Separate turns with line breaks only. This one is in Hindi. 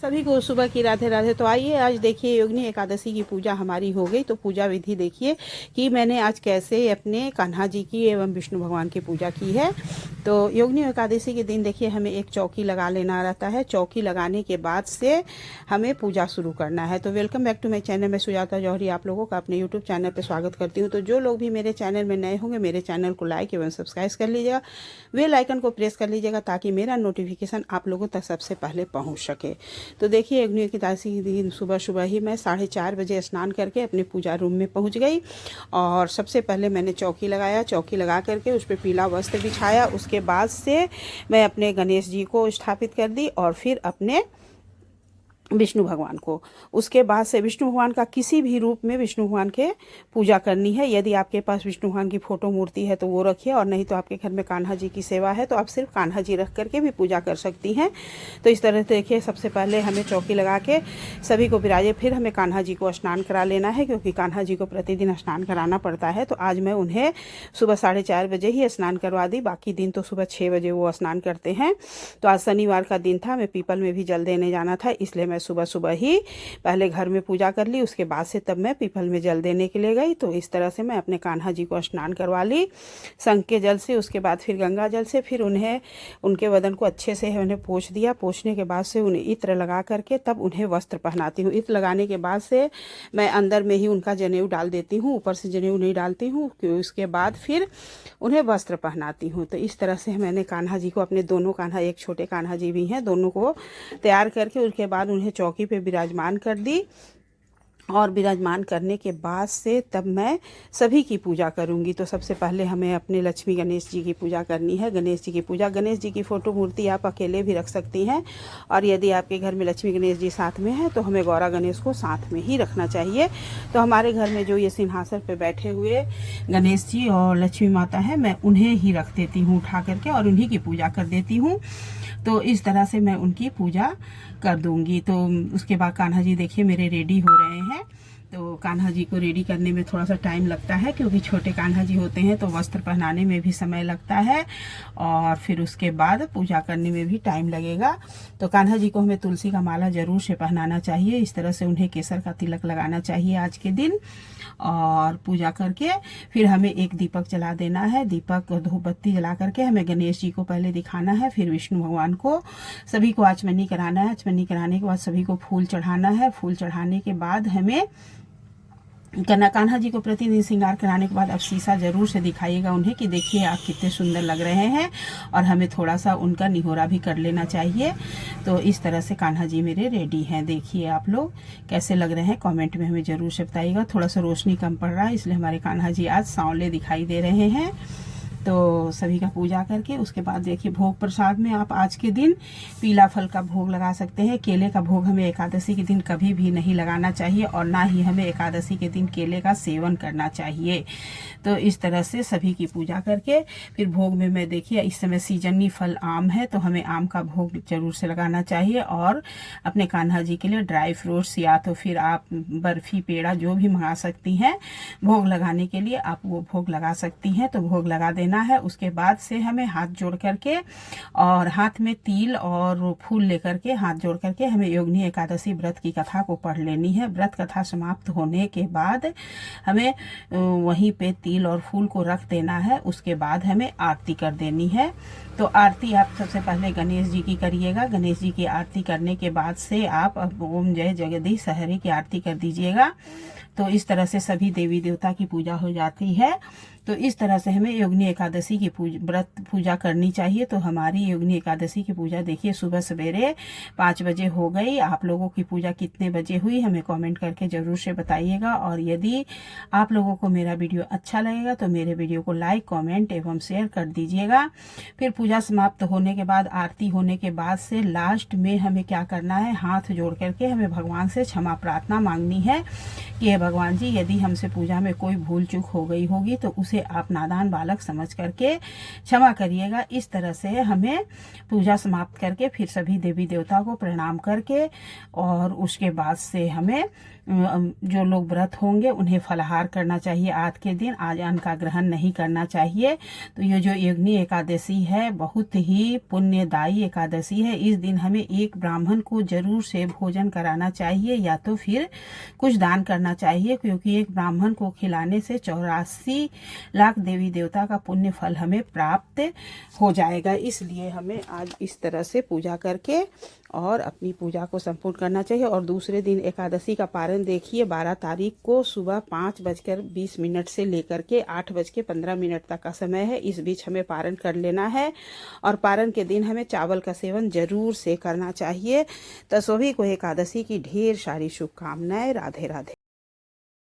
सभी को सुबह की राधे राधे। तो आइए आज देखिए योगिनी एकादशी की पूजा हमारी हो गई। तो पूजा विधि देखिए कि मैंने आज कैसे अपने कान्हा जी की एवं विष्णु भगवान की पूजा की है। तो योगिनी एकादशी के दिन देखिए हमें एक चौकी लगा लेना रहता है। चौकी लगाने के बाद से हमें पूजा शुरू करना है। तो welcome back to my channel. मैं सुजाता जौहरी आप लोगों का अपने यूट्यूब चैनल पर स्वागत करती हूँ। तो जो लोग भी मेरे चैनल में नए होंगे मेरे चैनल को लाइक एवं सब्सक्राइब कर लीजिएगा, बेल आइकन को प्रेस कर लीजिएगा ताकि मेरा नोटिफिकेशन आप लोगों तक सबसे पहले पहुँच सके। तो देखिए योगिनी एकादशी के दिन सुबह सुबह ही मैं 4:30 बजे स्नान करके अपने पूजा रूम में पहुंच गई। और सबसे पहले मैंने चौकी लगाया। चौकी लगा करके उस पर पीला वस्त्र बिछाया। उसके बाद से मैं अपने गणेश जी को स्थापित कर दी और फिर अपने विष्णु भगवान को। उसके बाद से विष्णु भगवान का किसी भी रूप में विष्णु भगवान के पूजा करनी है। यदि आपके पास विष्णु भगवान की फोटो मूर्ति है तो वो रखिए, और नहीं तो आपके घर में कान्हा जी की सेवा है तो आप सिर्फ कान्हा जी रख करके भी पूजा कर सकती हैं। तो इस तरह से देखिए सबसे पहले हमें चौकी लगा के सभी को विराजे, फिर हमें कान्हा जी को स्नान करा लेना है, क्योंकि कान्हा जी को प्रतिदिन स्नान कराना पड़ता है। तो आज मैं उन्हें सुबह 4:30 बजे ही स्नान करवा दी। बाकी दिन तो सुबह 6 बजे वो स्नान करते हैं। तो आज शनिवार का दिन था, मैं पीपल में भी जल देने जाना था, इसलिए मैं सुबह सुबह ही पहले घर में पूजा कर ली। उसके बाद से तब मैं पीपल में जल देने के लिए गई। तो इस तरह से मैं अपने कान्हा जी को स्नान करवा ली शंख के जल से। उसके बाद फिर गंगा जल से, फिर उन्हें उनके बदन को अच्छे से उन्हें पोंछ दिया। पोंछने के बाद से उन्हें इत्र लगा करके तब उन्हें वस्त्र पहनाती हूँ। इत्र लगाने के बाद से मैं अंदर में ही उनका जनेऊ डाल देती हूँ, ऊपर से जनेऊ नहीं डालती हूँ। उसके बाद फिर उन्हें वस्त्र पहनाती हूँ। तो इस तरह से मैंने कान्हा जी को, अपने दोनों कान्हा, एक छोटे कान्हा जी भी हैं, दोनों को तैयार करके उसके बाद उन्हें चौकी पे विराजमान कर दी। और विराजमान करने के बाद से तब मैं सभी की पूजा करूंगी। तो सबसे पहले हमें अपने लक्ष्मी गणेश जी की पूजा करनी है। गणेश जी की पूजा, गणेश जी की फ़ोटो मूर्ति आप अकेले भी रख सकती हैं, और यदि आपके घर में लक्ष्मी गणेश जी साथ में है तो हमें गौरा गणेश को साथ में ही रखना चाहिए। तो हमारे घर में जो ये सिंहासन पर बैठे हुए गणेश जी और लक्ष्मी माता है, मैं उन्हें ही रख देती हूँ उठा करके, और उन्हीं की पूजा कर देती हूँ। तो इस तरह से मैं उनकी पूजा कर दूंगी। तो उसके बाद कान्हा जी देखिए मेरे रेडी हो रहे हैं। तो कान्हा जी को रेडी करने में थोड़ा सा टाइम लगता है, क्योंकि छोटे कान्हा जी होते हैं तो वस्त्र पहनाने में भी समय लगता है, और फिर उसके बाद पूजा करने में भी टाइम लगेगा। तो कान्हा जी को हमें तुलसी का माला जरूर से पहनाना चाहिए। इस तरह से उन्हें केसर का तिलक लगाना चाहिए आज के दिन। और पूजा करके फिर हमें एक दीपक जला देना है। दीपक धूप बत्ती जला करके हमें गणेश जी को पहले दिखाना है, फिर विष्णु भगवान को, सभी को आचमनी कराना है। आचमनी कराने के बाद सभी को फूल चढ़ाना है। फूल चढ़ाने के बाद हमें कान्हा जी को प्रतिदिन श्रृंगार कराने के बाद अब शीशा जरूर से दिखाइएगा उन्हें कि देखिए आप कितने सुंदर लग रहे हैं, और हमें थोड़ा सा उनका निहोरा भी कर लेना चाहिए। तो इस तरह से कान्हा जी मेरे रेडी हैं। देखिए आप लोग कैसे लग रहे हैं, कमेंट में हमें ज़रूर से बताइएगा। थोड़ा सा रोशनी कम पड़ रहा है, इसलिए हमारे कान्हा जी आज सांवले दिखाई दे रहे हैं। तो सभी का पूजा करके उसके बाद देखिए भोग प्रसाद में आप आज के दिन पीला फल का भोग लगा सकते हैं। केले का भोग हमें एकादशी के दिन कभी भी नहीं लगाना चाहिए, और ना ही हमें एकादशी के दिन केले का सेवन करना चाहिए। तो इस तरह से सभी की पूजा करके फिर भोग में मैं देखिए इस समय सीजनी फल आम है, तो हमें आम का भोग जरूर से लगाना चाहिए। और अपने कान्हा जी के लिए ड्राई फ्रूट्स या तो फिर आप बर्फी पेड़ा जो भी मंगा सकती हैं भोग लगाने के लिए, आप वो भोग लगा सकती हैं। तो भोग लगा देना है। उसके बाद से हमें हाथ जोड़ करके और हाथ में तिल और फूल लेकर के, हाथ जोड़ करके हमें योगिनी एकादशी व्रत की कथा को पढ़ लेनी है। व्रत कथा समाप्त होने के बाद हमें वहीं पे तिल और फूल को रख देना है। उसके बाद हमें आरती कर देनी है। तो आरती आप सबसे पहले गणेश जी की करिएगा। गणेश जी की आरती करने के बाद से आप ओम जय जगदीश हरे की आरती कर दीजिएगा। तो इस तरह से सभी देवी देवता की पूजा हो जाती है। तो इस तरह से हमें योगिनी एकादशी की व्रत पूजा करनी चाहिए। तो हमारी योगिनी एकादशी की पूजा देखिए सुबह सवेरे 5 बजे हो गई। आप लोगों की पूजा कितने बजे हुई हमें कमेंट करके ज़रूर से बताइएगा। और यदि आप लोगों को मेरा वीडियो अच्छा लगेगा तो मेरे वीडियो को लाइक, कमेंट एवं शेयर कर दीजिएगा। फिर पूजा समाप्त होने के बाद, आरती होने के बाद से लास्ट में हमें क्या करना है, हाथ जोड़ करके हमें भगवान से क्षमा प्रार्थना मांगनी है कि हे भगवान जी, यदि हमसे पूजा में कोई भूल चूक हो गई होगी तो उसे उसे आप नादान बालक समझ करके क्षमा करिएगा। इस तरह से हमें पूजा समाप्त करके फिर सभी देवी देवता को प्रणाम करके और उसके बाद से हमें जो लोग व्रत होंगे उन्हें फलाहार करना चाहिए। आज के दिन आज अन्न का ग्रहण नहीं करना चाहिए। तो ये जो योगिनी एकादशी है बहुत ही पुण्यदायी एकादशी है। इस दिन हमें एक ब्राह्मण को जरूर से भोजन कराना चाहिए या तो फिर कुछ दान करना चाहिए, क्योंकि एक ब्राह्मण को खिलाने से 84 लाख देवी देवता का पुण्य फल हमें प्राप्त हो जाएगा। इसलिए हमें आज इस तरह से पूजा करके और अपनी पूजा को संपूर्ण करना चाहिए। और दूसरे दिन एकादशी का पारण देखिए 12 तारीख को सुबह 5:20 से लेकर के 8:15 तक का समय है। इस बीच हमें पारण कर लेना है और पारण के दिन हमें चावल का सेवन जरूर से करना चाहिए। तो सभी को एकादशी की ढेर सारी शुभकामनाएं। राधे राधे।